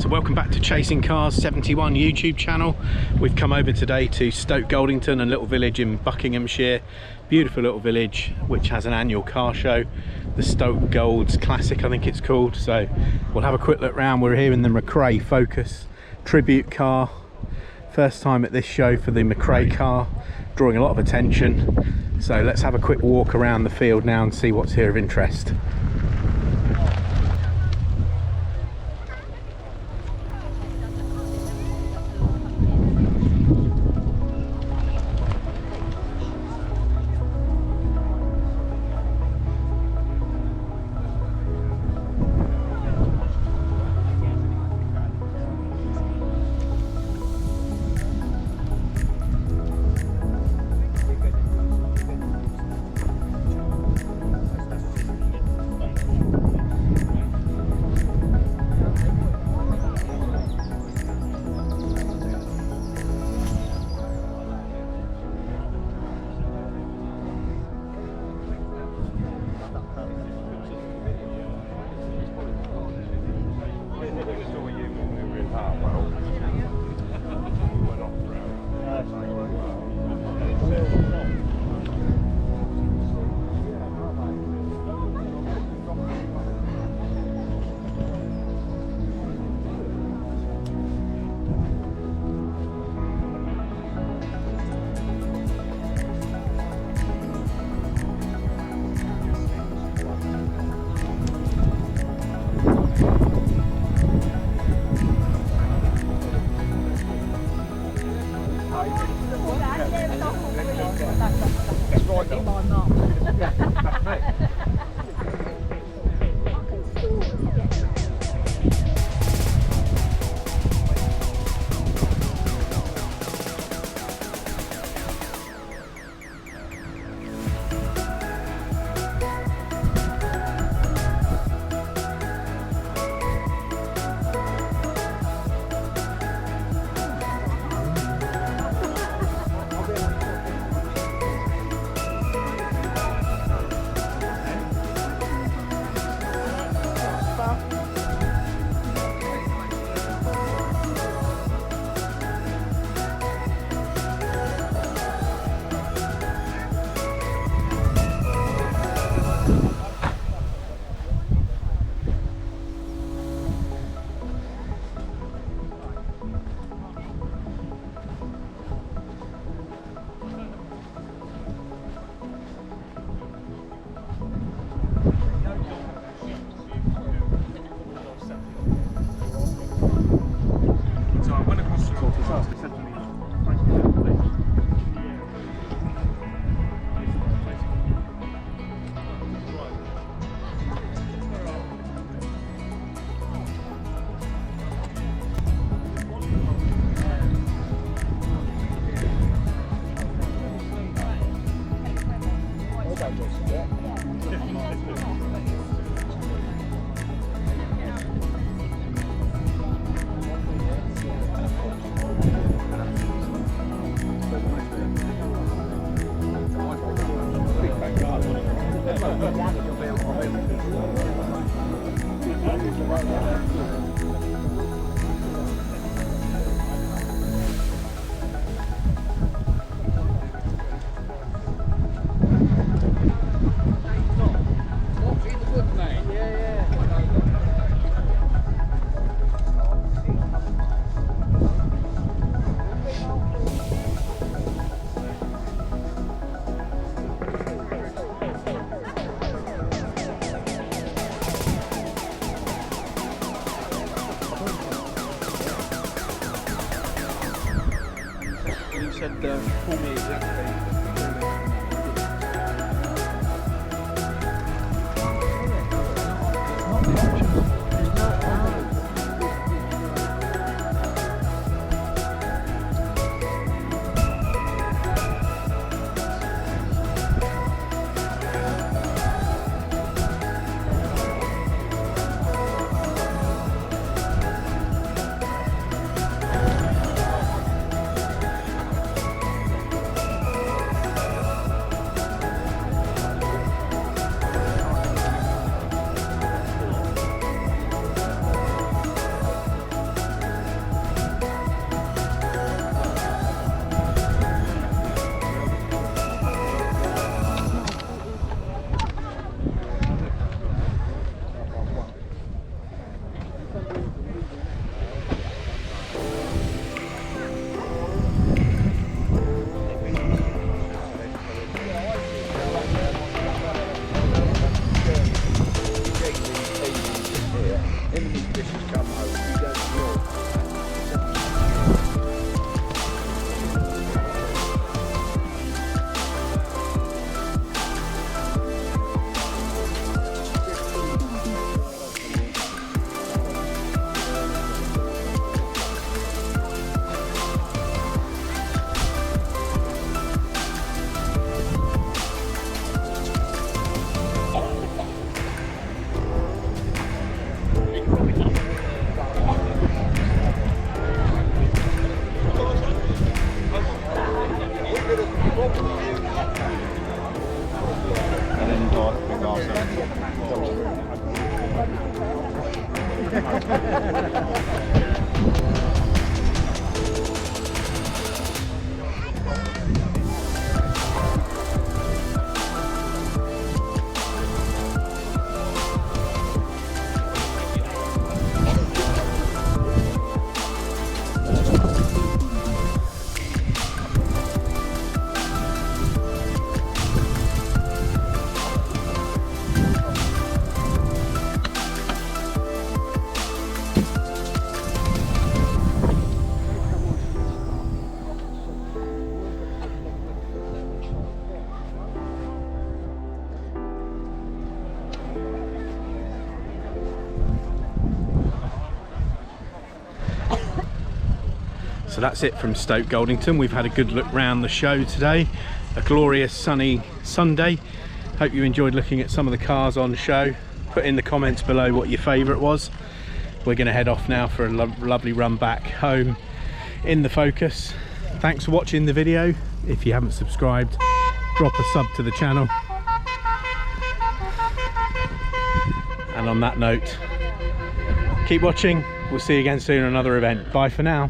welcome back to Chasing Cars 71 YouTube channel. We've come over today to Stoke Goldington, a little village in Buckinghamshire. Beautiful little village which has an annual car show, the Stoke Golds Classic I think it's called. So we'll have a quick look round. We're here in the McRae Focus Tribute car. First time at this show for the McRae car, drawing a lot of attention. So let's have a quick walk around the field now and see what's here of interest. Call me exactly. So that's it from Stoke Goldington. We've had a good look round the show today. A glorious sunny Sunday. Hope you enjoyed looking at some of the cars on show. Put in the comments below what your favourite was. We're going to head off now for a lovely run back home in the Focus. Thanks for watching the video. If you haven't subscribed, drop a sub to the channel. And on that note, keep watching. We'll see you again soon on another event. Bye for now.